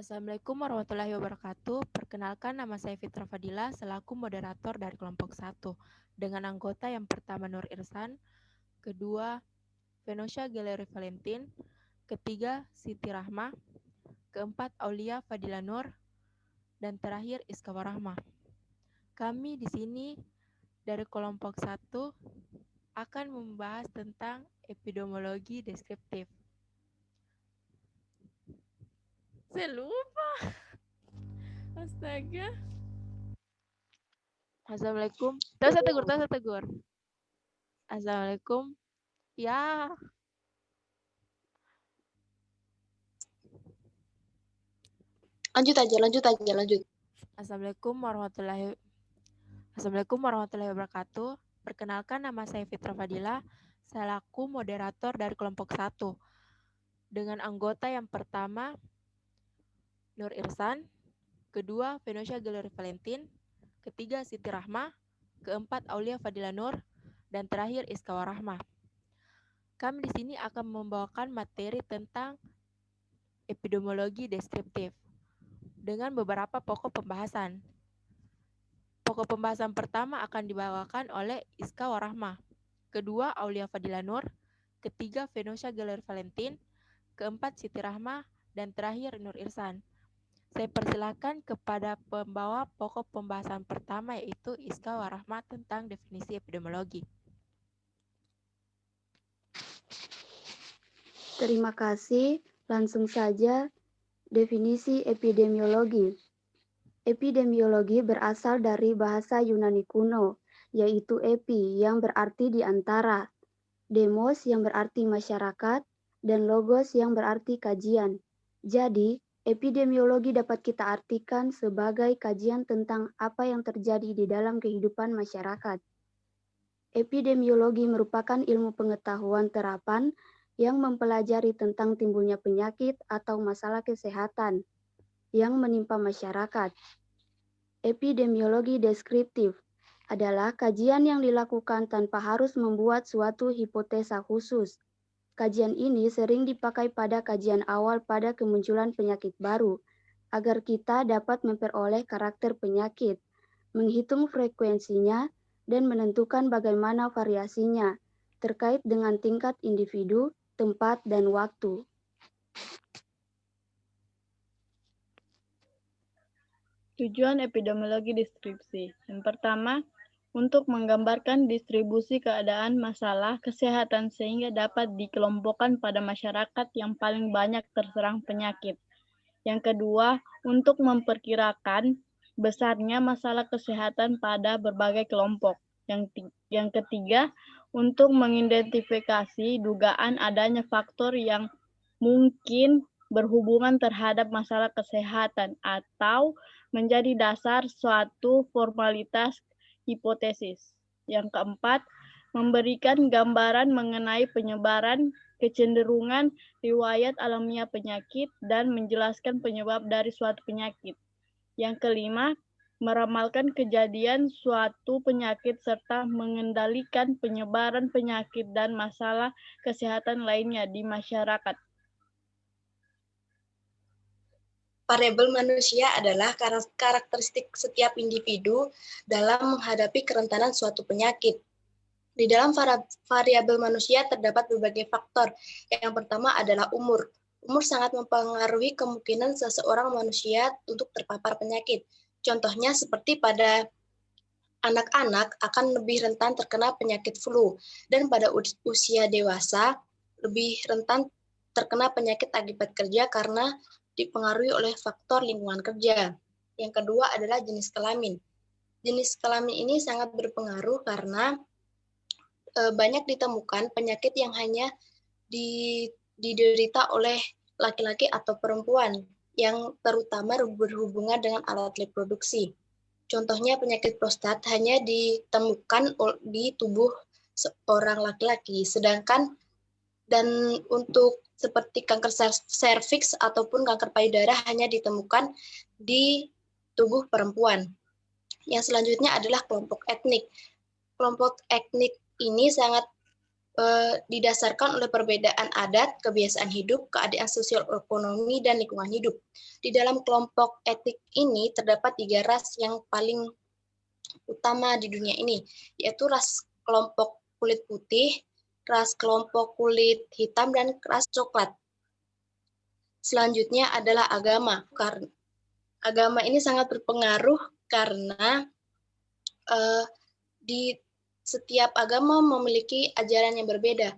Assalamualaikum warahmatullahi wabarakatuh. Perkenalkan, nama saya Fitra Fadila selaku moderator dari kelompok 1 dengan anggota yang pertama Nur Irsan, kedua Venosha Galeri Valentin, ketiga Siti Rahma, keempat Aulia Fadila Nur, dan terakhir Iska Warahma. Kami di sini dari kelompok 1 akan membahas tentang epidemiologi deskriptif. Saya lupa. Astaga. Assalamualaikum. Terus saya tegur. Assalamualaikum. Ya. Lanjut. Assalamualaikum warahmatullahi wabarakatuh. Perkenalkan, nama saya Fitra Fadila selaku moderator dari kelompok 1 dengan anggota yang pertama Nur Irsan, kedua Venosha Galeri Valentin, ketiga Siti Rahma, keempat Aulia Fadila Nur, dan terakhir Iska Warahma. Kami di sini akan membawakan materi tentang epidemiologi deskriptif dengan beberapa pokok pembahasan. Pokok pembahasan pertama akan dibawakan oleh Iska Warahma, kedua Aulia Fadila Nur, ketiga Venosha Galeri Valentin, keempat Siti Rahma, dan terakhir Nur Irsan. Saya persilakan kepada pembawa pokok pembahasan pertama, yaitu Iska Warahma tentang definisi epidemiologi. Terima kasih. Langsung saja, definisi epidemiologi. Epidemiologi berasal dari bahasa Yunani kuno, yaitu epi yang berarti di antara, demos yang berarti masyarakat, dan logos yang berarti kajian. Jadi, epidemiologi dapat kita artikan sebagai kajian tentang apa yang terjadi di dalam kehidupan masyarakat. Epidemiologi merupakan ilmu pengetahuan terapan yang mempelajari tentang timbulnya penyakit atau masalah kesehatan yang menimpa masyarakat. Epidemiologi deskriptif adalah kajian yang dilakukan tanpa harus membuat suatu hipotesa khusus. Kajian ini sering dipakai pada kajian awal pada kemunculan penyakit baru, agar kita dapat memperoleh karakter penyakit, menghitung frekuensinya, dan menentukan bagaimana variasinya, terkait dengan tingkat individu, tempat, dan waktu. Tujuan epidemiologi deskripsi. Yang pertama, untuk menggambarkan distribusi keadaan masalah kesehatan sehingga dapat dikelompokkan pada masyarakat yang paling banyak terserang penyakit. Yang kedua, untuk memperkirakan besarnya masalah kesehatan pada berbagai kelompok. Yang ketiga, untuk mengidentifikasi dugaan adanya faktor yang mungkin berhubungan terhadap masalah kesehatan atau menjadi dasar suatu formalitas hipotesis. Yang keempat, memberikan gambaran mengenai penyebaran, kecenderungan, riwayat alamiah penyakit, dan menjelaskan penyebab dari suatu penyakit. Yang kelima, meramalkan kejadian suatu penyakit serta mengendalikan penyebaran penyakit dan masalah kesehatan lainnya di masyarakat. Variabel manusia adalah karakteristik setiap individu dalam menghadapi kerentanan suatu penyakit. Di dalam variabel manusia terdapat berbagai faktor. Yang pertama adalah umur. Umur sangat mempengaruhi kemungkinan seseorang manusia untuk terpapar penyakit. Contohnya seperti pada anak-anak akan lebih rentan terkena penyakit flu, dan pada usia dewasa lebih rentan terkena penyakit akibat kerja karena dipengaruhi oleh faktor lingkungan kerja. Yang kedua adalah jenis kelamin. Jenis kelamin ini sangat berpengaruh karena banyak ditemukan penyakit yang hanya diderita oleh laki-laki atau perempuan, yang terutama berhubungan dengan alat reproduksi. Contohnya penyakit prostat hanya ditemukan di tubuh seorang laki-laki, sedangkan dan untuk seperti kanker serviks ataupun kanker payudara hanya ditemukan di tubuh perempuan. Yang selanjutnya adalah kelompok etnik. Kelompok etnik ini sangat didasarkan oleh perbedaan adat, kebiasaan hidup, keadaan sosial ekonomi, dan lingkungan hidup. Di dalam kelompok etik ini terdapat 3 ras yang paling utama di dunia ini, yaitu ras kelompok kulit putih, ras kelompok kulit hitam, dan ras coklat. Selanjutnya adalah agama. Agama ini sangat berpengaruh karena di setiap agama memiliki ajaran yang berbeda.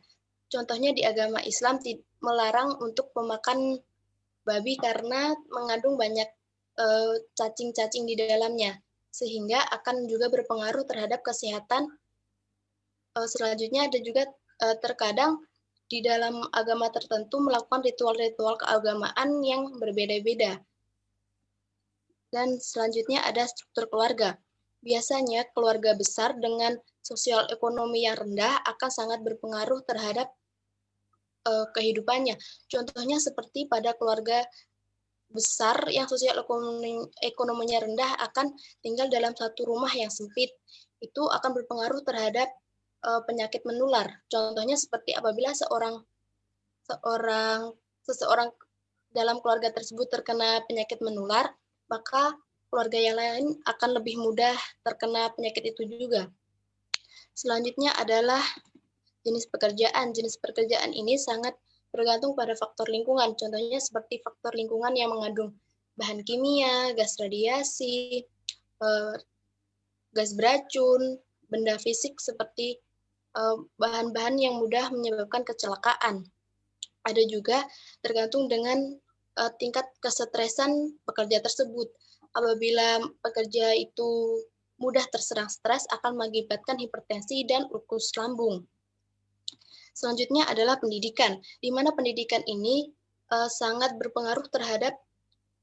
Contohnya di agama Islam melarang untuk memakan babi karena mengandung banyak cacing-cacing di dalamnya, sehingga akan juga berpengaruh terhadap kesehatan. Selanjutnya ada juga terkadang di dalam agama tertentu melakukan ritual-ritual keagamaan yang berbeda-beda. Dan selanjutnya ada struktur keluarga. Biasanya keluarga besar dengan sosial ekonomi yang rendah akan sangat berpengaruh terhadap kehidupannya. Contohnya seperti pada keluarga besar yang sosial ekonominya rendah akan tinggal dalam satu rumah yang sempit. Itu akan berpengaruh terhadap penyakit menular. Contohnya seperti apabila seseorang dalam keluarga tersebut terkena penyakit menular, maka keluarga yang lain akan lebih mudah terkena penyakit itu juga. Selanjutnya adalah jenis pekerjaan. Jenis pekerjaan ini sangat bergantung pada faktor lingkungan. Contohnya seperti faktor lingkungan yang mengandung bahan kimia, gas radiasi, gas beracun, benda fisik seperti bahan-bahan yang mudah menyebabkan kecelakaan. Ada juga tergantung dengan tingkat kesetresan pekerja tersebut. Apabila pekerja itu mudah terserang stres akan mengakibatkan hipertensi dan usus lambung. Selanjutnya adalah pendidikan, di mana pendidikan ini sangat berpengaruh terhadap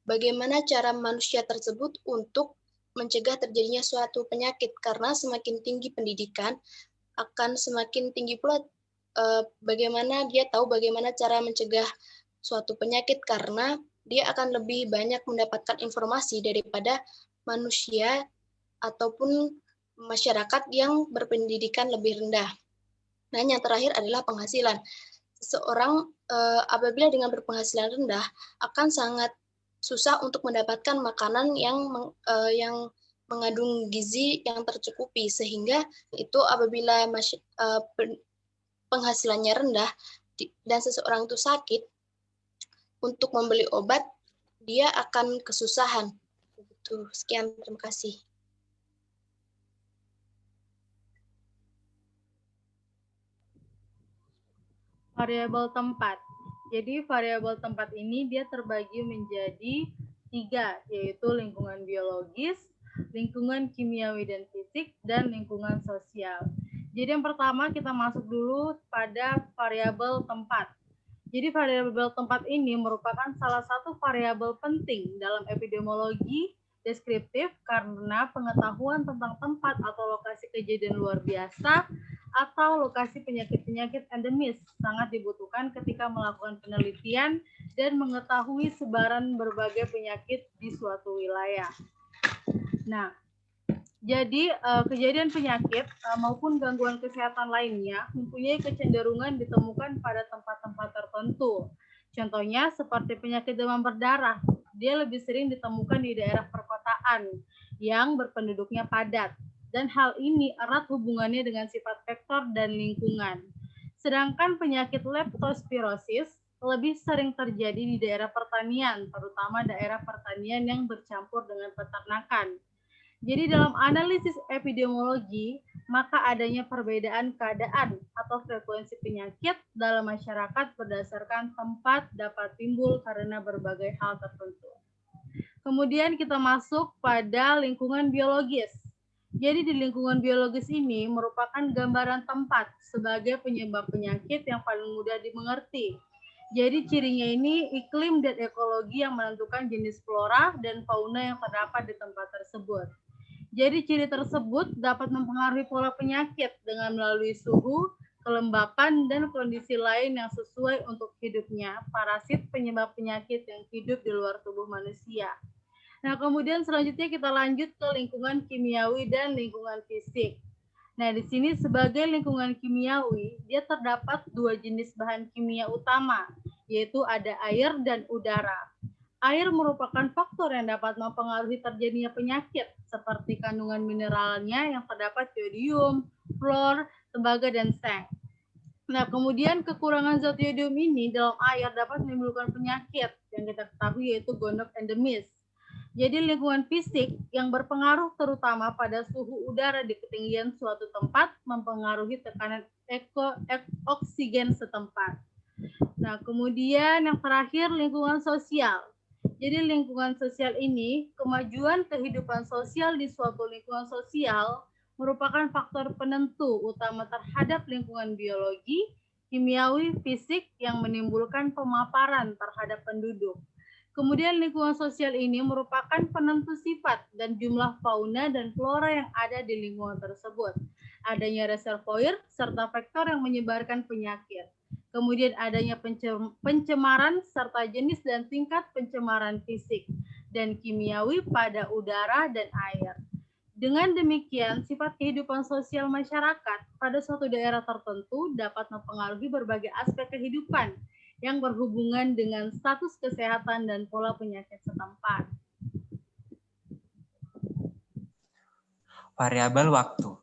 bagaimana cara manusia tersebut untuk mencegah terjadinya suatu penyakit, karena semakin tinggi pendidikan akan semakin tinggi pula bagaimana dia tahu bagaimana cara mencegah suatu penyakit, karena dia akan lebih banyak mendapatkan informasi daripada manusia ataupun masyarakat yang berpendidikan lebih rendah. Nah, yang terakhir adalah penghasilan. Seseorang apabila dengan berpenghasilan rendah akan sangat susah untuk mendapatkan makanan yang mengandung gizi yang tercukupi, sehingga itu apabila penghasilannya rendah dan seseorang itu sakit, untuk membeli obat dia akan kesusahan. Begitu. Sekian, terima kasih. Variabel tempat. Jadi variabel tempat ini dia terbagi menjadi 3, yaitu lingkungan biologis, lingkungan kimiawi dan fisik, dan lingkungan sosial. Jadi yang pertama kita masuk dulu pada variabel tempat. Jadi variabel tempat ini merupakan salah satu variabel penting dalam epidemiologi deskriptif karena pengetahuan tentang tempat atau lokasi kejadian luar biasa atau lokasi penyakit-penyakit endemis sangat dibutuhkan ketika melakukan penelitian dan mengetahui sebaran berbagai penyakit di suatu wilayah. Nah, jadi kejadian penyakit maupun gangguan kesehatan lainnya mempunyai kecenderungan ditemukan pada tempat-tempat tertentu. Contohnya seperti penyakit demam berdarah, dia lebih sering ditemukan di daerah perkotaan yang berpenduduknya padat. Dan hal ini erat hubungannya dengan sifat vektor dan lingkungan. Sedangkan penyakit leptospirosis lebih sering terjadi di daerah pertanian, terutama daerah pertanian yang bercampur dengan peternakan. Jadi dalam analisis epidemiologi, maka adanya perbedaan keadaan atau frekuensi penyakit dalam masyarakat berdasarkan tempat dapat timbul karena berbagai hal tertentu. Kemudian kita masuk pada lingkungan biologis. Jadi di lingkungan biologis ini merupakan gambaran tempat sebagai penyebab penyakit yang paling mudah dimengerti. Jadi cirinya ini iklim dan ekologi yang menentukan jenis flora dan fauna yang terdapat di tempat tersebut. Jadi ciri tersebut dapat mempengaruhi pola penyakit dengan melalui suhu, kelembapan, dan kondisi lain yang sesuai untuk hidupnya parasit penyebab penyakit yang hidup di luar tubuh manusia. Nah, kemudian selanjutnya kita lanjut ke lingkungan kimiawi dan lingkungan fisik. Nah, di sini sebagai lingkungan kimiawi, dia terdapat dua jenis bahan kimia utama, yaitu ada air dan udara. Air merupakan faktor yang dapat mempengaruhi terjadinya penyakit, seperti kandungan mineralnya yang terdapat yodium, fluor, tembaga, dan seng. Nah, kemudian kekurangan zat yodium ini dalam air dapat menimbulkan penyakit yang kita ketahui yaitu gondok endemis. Jadi lingkungan fisik yang berpengaruh terutama pada suhu udara di ketinggian suatu tempat mempengaruhi tekanan oksigen setempat. Nah, kemudian yang terakhir lingkungan sosial. Jadi lingkungan sosial ini, kemajuan kehidupan sosial di suatu lingkungan sosial merupakan faktor penentu utama terhadap lingkungan biologi, kimiawi, fisik yang menimbulkan pemaparan terhadap penduduk. Kemudian lingkungan sosial ini merupakan penentu sifat dan jumlah fauna dan flora yang ada di lingkungan tersebut. Adanya reservoir serta faktor yang menyebarkan penyakit. Kemudian adanya pencemaran serta jenis dan tingkat pencemaran fisik dan kimiawi pada udara dan air. Dengan demikian, sifat kehidupan sosial masyarakat pada suatu daerah tertentu dapat mempengaruhi berbagai aspek kehidupan yang berhubungan dengan status kesehatan dan pola penyakit setempat. Variabel waktu.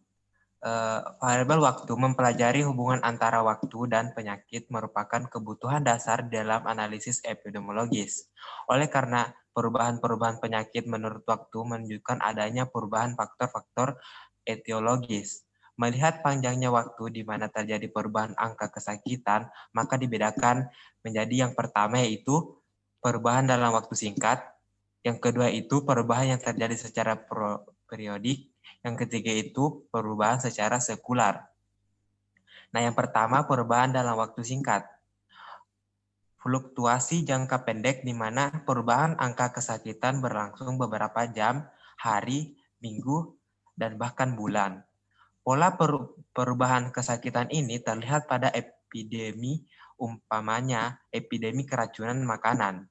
Variabel waktu mempelajari hubungan antara waktu dan penyakit merupakan kebutuhan dasar dalam analisis epidemiologis. Oleh karena perubahan-perubahan penyakit menurut waktu menunjukkan adanya perubahan faktor-faktor etiologis. Melihat panjangnya waktu di mana terjadi perubahan angka kesakitan, maka dibedakan menjadi yang pertama yaitu perubahan dalam waktu singkat, yang kedua itu perubahan yang terjadi secara periodik, yang ketiga itu perubahan secara sekular. Nah, yang pertama perubahan dalam waktu singkat. Fluktuasi jangka pendek di mana perubahan angka kesakitan berlangsung beberapa jam, hari, minggu, dan bahkan bulan. Pola perubahan kesakitan ini terlihat pada epidemi, umpamanya epidemi keracunan makanan.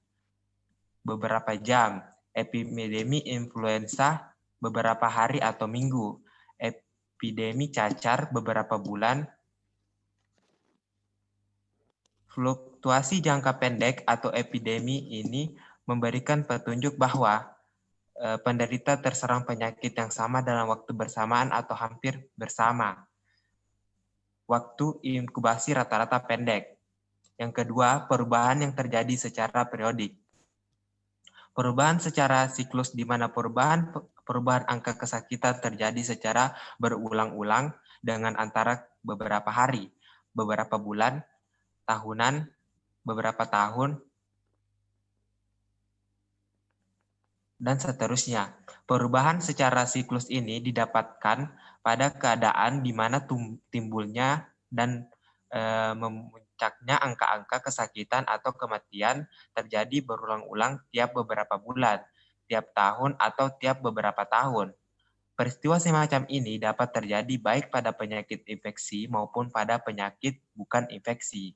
Beberapa jam, epidemi influenza beberapa hari atau minggu, epidemi cacar beberapa bulan. Fluktuasi jangka pendek atau epidemi ini memberikan petunjuk bahwa penderita terserang penyakit yang sama dalam waktu bersamaan atau hampir bersama. Waktu inkubasi rata-rata pendek. Yang kedua, perubahan yang terjadi secara periodik. Perubahan secara siklus di mana perubahan angka kesakitan terjadi secara berulang-ulang dengan antara beberapa hari, beberapa bulan, tahunan, beberapa tahun, dan seterusnya. Perubahan secara siklus ini didapatkan pada keadaan di mana timbulnya dan memuncaknya angka-angka kesakitan atau kematian terjadi berulang-ulang tiap beberapa bulan, tiap tahun, atau tiap beberapa tahun. Peristiwa semacam ini dapat terjadi baik pada penyakit infeksi maupun pada penyakit bukan infeksi.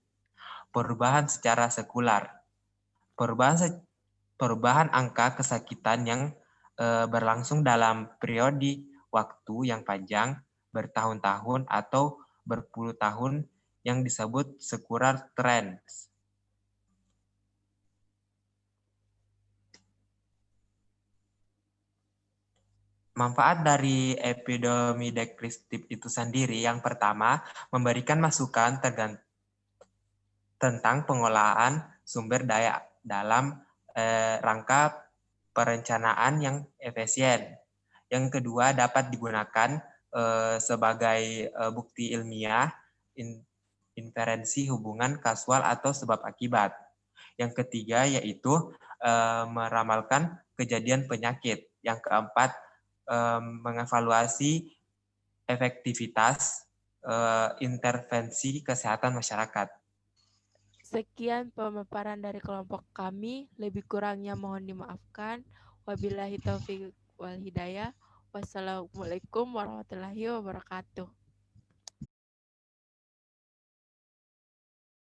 Perubahan secara sekular. Perubahan angka kesakitan yang berlangsung dalam periode waktu yang panjang, bertahun-tahun atau berpuluh tahun yang disebut sekular trends. Manfaat dari epidemi deskriptif itu sendiri yang pertama memberikan masukan tentang pengolahan sumber daya dalam rangka perencanaan yang efisien. Yang kedua dapat digunakan sebagai bukti ilmiah inferensi hubungan kasual atau sebab akibat. Yang ketiga yaitu meramalkan kejadian penyakit. Yang keempat mengevaluasi efektivitas intervensi kesehatan masyarakat. Sekian pemaparan dari kelompok kami, lebih kurangnya mohon dimaafkan. Wabillahi taufiq wal hidayah. Wassalamualaikum warahmatullahi wabarakatuh.